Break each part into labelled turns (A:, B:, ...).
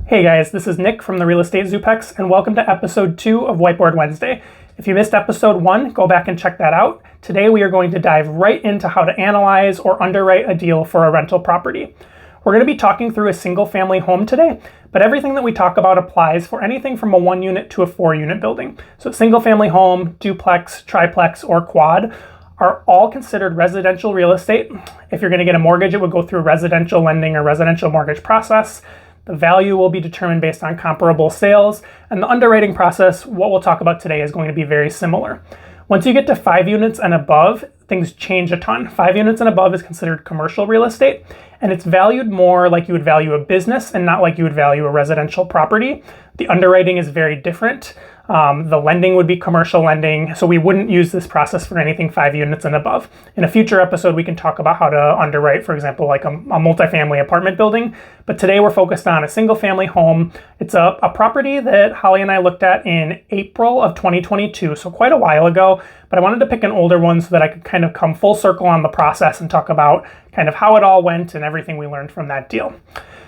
A: Hey guys, this is Nick from the Real Estate Zupex, and welcome to episode 2 of Whiteboard Wednesday. If you missed episode 1, go back and check that out. Today we are going to dive right into how to analyze or underwrite a deal for a rental property. We're going to be talking through a single family home today, but everything that we talk about applies for anything from a 1-unit to a 4-unit building. So single family home, duplex, triplex, or quad are all considered residential real estate. If you're going to get a mortgage, it would go through residential lending or residential mortgage process. The value will be determined based on comparable sales, and the underwriting process, what we'll talk about today, is going to be very similar. Once you get to 5 units and above, things change a ton. 5 units and above is considered commercial real estate, and it's valued more like you would value a business and not like you would value a residential property. The underwriting is very different. The lending would be commercial lending, so we wouldn't use this process for anything 5 units and above. In a future episode, we can talk about how to underwrite, for example, like a multifamily apartment building, but today we're focused on a single family home. It's a property that Holly and I looked at in April of 2022, so quite a while ago, but I wanted to pick an older one so that I could kind of come full circle on the process and talk about kind of how it all went and everything we learned from that deal.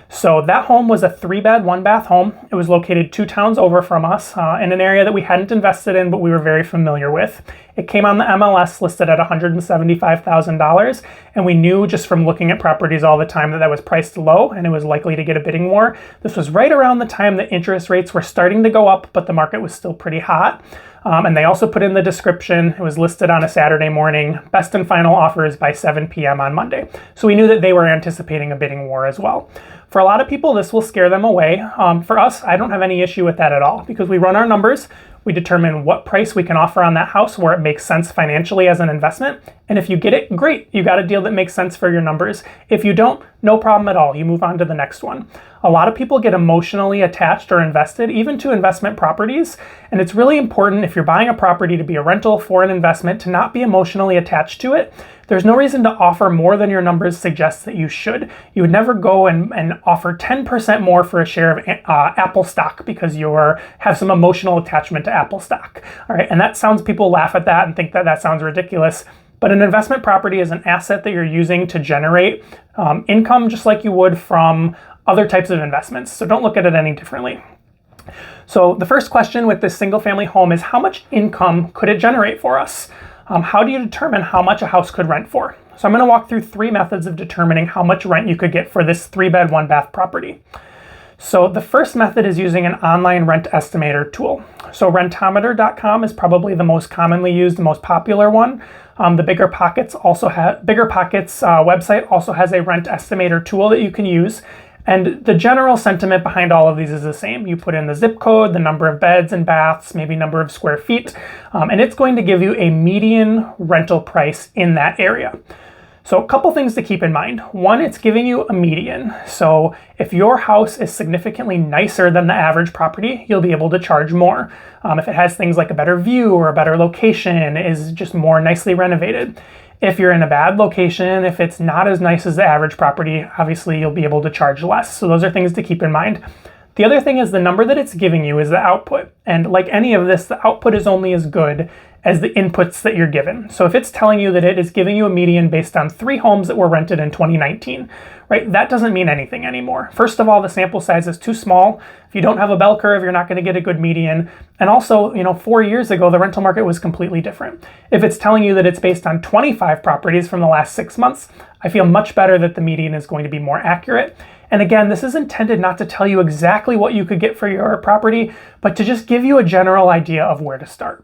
A: So that home was a 3-bed, 1-bath home. It was located 2 towns over from us in an area that we hadn't invested in, but we were very familiar with. It came on the MLS listed at $175,000, and we knew just from looking at properties all the time that that was priced low and it was likely to get a bidding war. This was right around the time that interest rates were starting to go up, but the market was still pretty hot. And they also put in the description, it was listed on a Saturday morning, best and final offers by 7 p.m. on Monday. So we knew that they were anticipating a bidding war as well. For a lot of people, this will scare them away. For us, I don't have any issue with that at all because we run our numbers. We determine what price we can offer on that house where it makes sense financially as an investment. And if you get it, great. You got a deal that makes sense for your numbers. If you don't, no problem at all. You move on to the next one. A lot of people get emotionally attached or invested, even to investment properties. And it's really important if you're buying a property to be a rental for an investment to not be emotionally attached to it. There's no reason to offer more than your numbers suggest that you should. You would never go and offer 10% more for a share of Apple stock because you have some emotional attachment to Apple stock. All right, and that sounds, people laugh at that and think that that sounds ridiculous. But an investment property is an asset that you're using to generate income just like you would from other types of investments. So don't look at it any differently. So the first question with this single family home is how much income could it generate for us? How do you determine how much a house could rent for? So I'm going to walk through 3 methods of determining how much rent you could get for this 3-bed, 1-bath property. So the first method is using an online rent estimator tool. So rentometer.com is probably the most commonly used, the most popular one. The Bigger Pockets website also has a rent estimator tool that you can use. And the general sentiment behind all of these is the same. You put in the zip code, the number of beds and baths, maybe number of square feet, and it's going to give you a median rental price in that area. So a couple things to keep in mind. One, it's giving you a median. So if your house is significantly nicer than the average property, you'll be able to charge more. If it has things like a better view or a better location, is just more nicely renovated. If you're in a bad location, if it's not as nice as the average property, obviously you'll be able to charge less. So those are things to keep in mind. The other thing is the number that it's giving you is the output. And like any of this, the output is only as good as the inputs that you're given. So if it's telling you that it is giving you a median based on 3 homes that were rented in 2019, right, that doesn't mean anything anymore. First of all, the sample size is too small. If you don't have a bell curve, you're not going to get a good median. And also, 4 years ago, the rental market was completely different. If it's telling you that it's based on 25 properties from the last 6 months, I feel much better that the median is going to be more accurate. And again, this is intended not to tell you exactly what you could get for your property, but to just give you a general idea of where to start.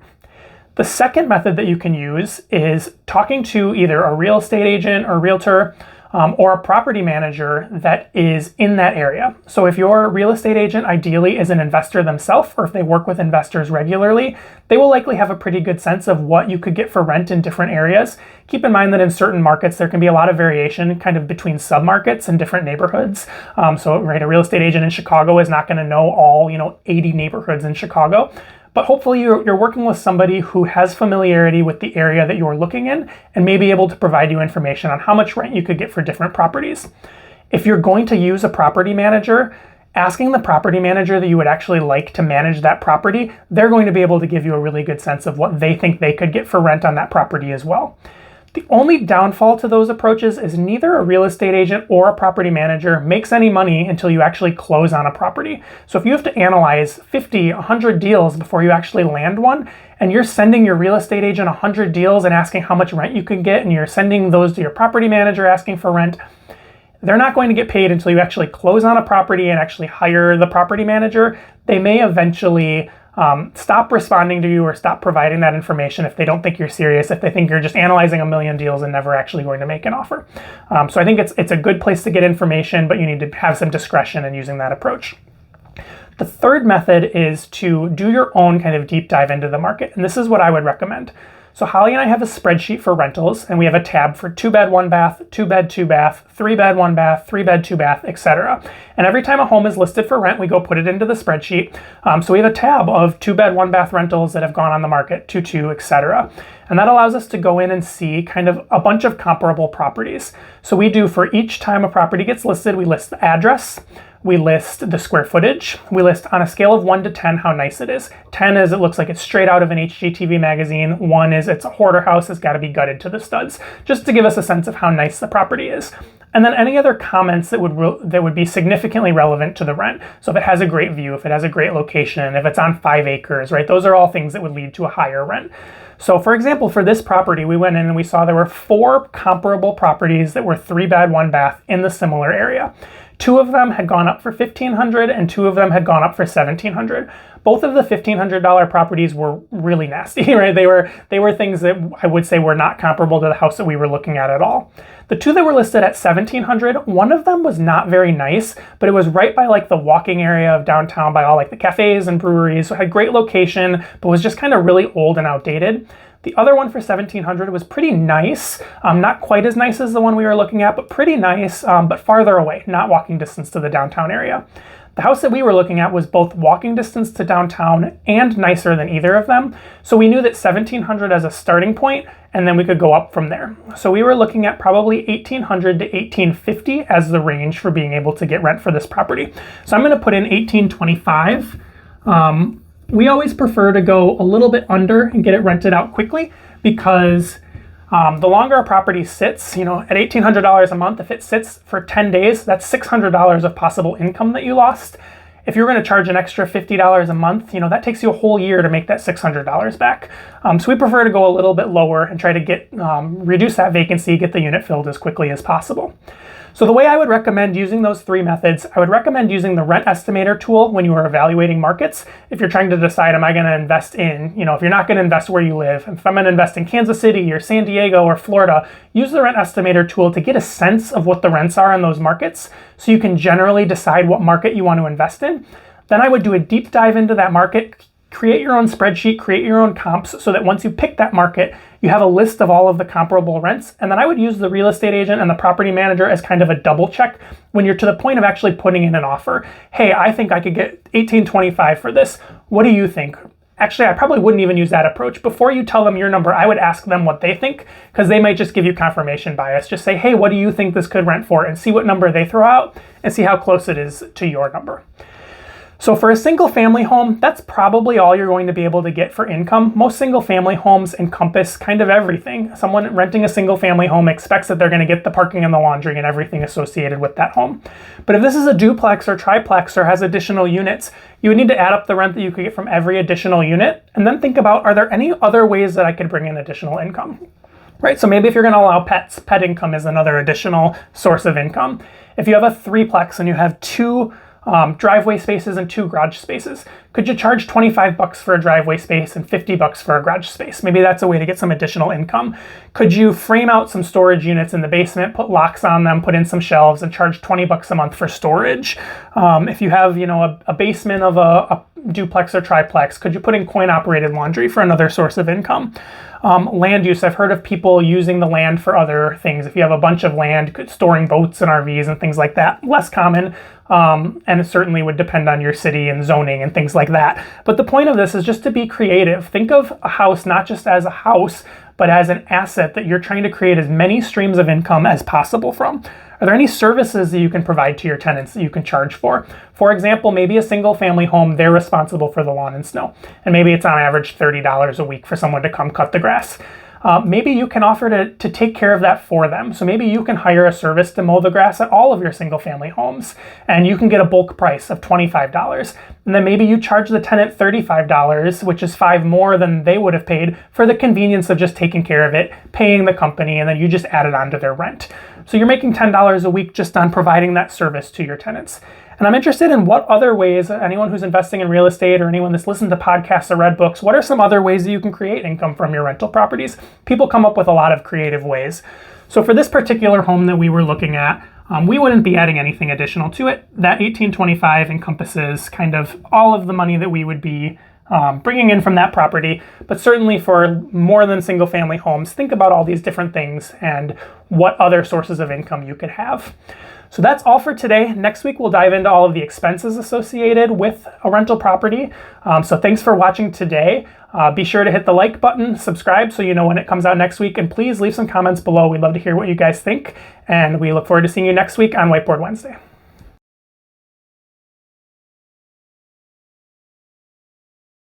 A: The second method that you can use is talking to either a real estate agent or realtor or a property manager that is in that area. So if your real estate agent ideally is an investor themselves, or if they work with investors regularly, they will likely have a pretty good sense of what you could get for rent in different areas. Keep in mind that in certain markets, there can be a lot of variation kind of between submarkets and different neighborhoods. So right, a real estate agent in Chicago is not going to know all 80 neighborhoods in Chicago. But hopefully you're working with somebody who has familiarity with the area that you're looking in and may be able to provide you information on how much rent you could get for different properties. If you're going to use a property manager, asking the property manager that you would actually like to manage that property, they're going to be able to give you a really good sense of what they think they could get for rent on that property as well. The only downfall to those approaches is neither a real estate agent or a property manager makes any money until you actually close on a property. So if you have to analyze 50, 100 deals before you actually land one, and you're sending your real estate agent 100 deals and asking how much rent you can get, and you're sending those to your property manager asking for rent, they're not going to get paid until you actually close on a property and actually hire the property manager. They may eventually stop responding to you or stop providing that information if they don't think you're serious, if they think you're just analyzing a million deals and never actually going to make an offer. So I think it's a good place to get information, but you need to have some discretion in using that approach. The third method is to do your own kind of deep dive into the market, and this is what I would recommend. So Holly and I have a spreadsheet for rentals, and we have a tab for 2-bed, 1-bath, 2-bed, 2-bath, 3-bed, 1-bath, 3-bed, 2-bath, etc. And every time a home is listed for rent, we go put it into the spreadsheet. So we have a tab of 2-bed, 1-bath rentals that have gone on the market, 2-2, etc. And that allows us to go in and see kind of a bunch of comparable properties. So we do, for each time a property gets listed, we list the address, we list the square footage, we list on a scale of 1 to 10 how nice it is. 10 is it looks like it's straight out of an HGTV magazine. 1 is it's a hoarder house, it's got to be gutted to the studs, just to give us a sense of how nice the property is. And then any other comments that would be significantly relevant to the rent. So if it has a great view, if it has a great location, if it's on 5 acres, right? Those are all things that would lead to a higher rent. So for example, for this property, we went in and we saw there were 4 comparable properties that were 3-bed, 1-bath in the similar area. 2 of them had gone up for $1,500 and 2 of them had gone up for $1,700. Both of the $1,500 properties were really nasty, right? They were things that I would say were not comparable to the house that we were looking at all. The 2 that were listed at $1,700, one of them was not very nice, but it was right by like the walking area of downtown by all like the cafes and breweries. So it had great location, but was just kind of really old and outdated. The other one for $1,700 was pretty nice, not quite as nice as the one we were looking at, but pretty nice, but farther away, not walking distance to the downtown area. The house that we were looking at was both walking distance to downtown and nicer than either of them. So we knew that $1,700 as a starting point, and then we could go up from there. So we were looking at probably $1,800 to $1,850 as the range for being able to get rent for this property. So I'm going to put in $1,825. We always prefer to go a little bit under and get it rented out quickly because the longer a property sits, at $1,800 a month, if it sits for 10 days, that's $600 of possible income that you lost. If you're going to charge an extra $50 a month, that takes you a whole year to make that $600 back. So we prefer to go a little bit lower and try to reduce that vacancy, get the unit filled as quickly as possible. So the way I would recommend using those 3 methods, I would recommend using the rent estimator tool when you are evaluating markets. If you're trying to decide, am I going to invest in, if you're not going to invest where you live, if I'm going to invest in Kansas City or San Diego or Florida, use the rent estimator tool to get a sense of what the rents are in those markets so you can generally decide what market you want to invest in. Then I would do a deep dive into that market, create your own spreadsheet, create your own comps so that once you pick that market, you have a list of all of the comparable rents. And then I would use the real estate agent and the property manager as kind of a double check when you're to the point of actually putting in an offer. Hey, I think I could get $1,825 for this. What do you think? Actually, I probably wouldn't even use that approach. Before you tell them your number, I would ask them what they think because they might just give you confirmation bias. Just say, hey, what do you think this could rent for? And see what number they throw out and see how close it is to your number. So for a single family home, that's probably all you're going to be able to get for income. Most single family homes encompass kind of everything. Someone renting a single family home expects that they're going to get the parking and the laundry and everything associated with that home. But if this is a duplex or triplex or has additional units, you would need to add up the rent that you could get from every additional unit and then think about, are there any other ways that I could bring in additional income? Right, so maybe if you're going to allow pets, pet income is another additional source of income. If you have a 3-plex and you have 2 driveway spaces and 2 garage spaces, could you charge $25 for a driveway space and $50 for a garage space? Maybe that's a way to get some additional income. Could you frame out some storage units in the basement, put locks on them, put in some shelves, and charge $20 a month for storage? If you have, a basement of a duplex or triplex, could you put in coin-operated laundry for another source of income? Land use, I've heard of people using the land for other things. If you have a bunch of land, storing boats and RVs and things like that, less common, and it certainly would depend on your city and zoning and things like that. But the point of this is just to be creative. Think of a house not just as a house, but as an asset that you're trying to create as many streams of income as possible from. Are there any services that you can provide to your tenants that you can charge for? For example, maybe a single family home, they're responsible for the lawn and snow. And maybe it's on average $30 a week for someone to come cut the grass. maybe you can offer to take care of that for them. So maybe you can hire a service to mow the grass at all of your single family homes, and you can get a bulk price of $25. And then maybe you charge the tenant $35, which is $5 more than they would have paid for the convenience of just taking care of it, paying the company, and then you just add it onto their rent. So you're making $10 a week just on providing that service to your tenants. And I'm interested in what other ways, anyone who's investing in real estate or anyone that's listened to podcasts or read books, what are some other ways that you can create income from your rental properties? People come up with a lot of creative ways. So for this particular home that we were looking at, we wouldn't be adding anything additional to it. That $1,825 encompasses kind of all of the money that we would be bringing in from that property. But certainly for more than single family homes, think about all these different things and what other sources of income you could have. So that's all for today. Next week, we'll dive into all of the expenses associated with a rental property. So thanks for watching today. Be sure to hit the like button, subscribe so you know when it comes out next week, and please leave some comments below. We'd love to hear what you guys think, and we look forward to seeing you next week on Whiteboard Wednesday.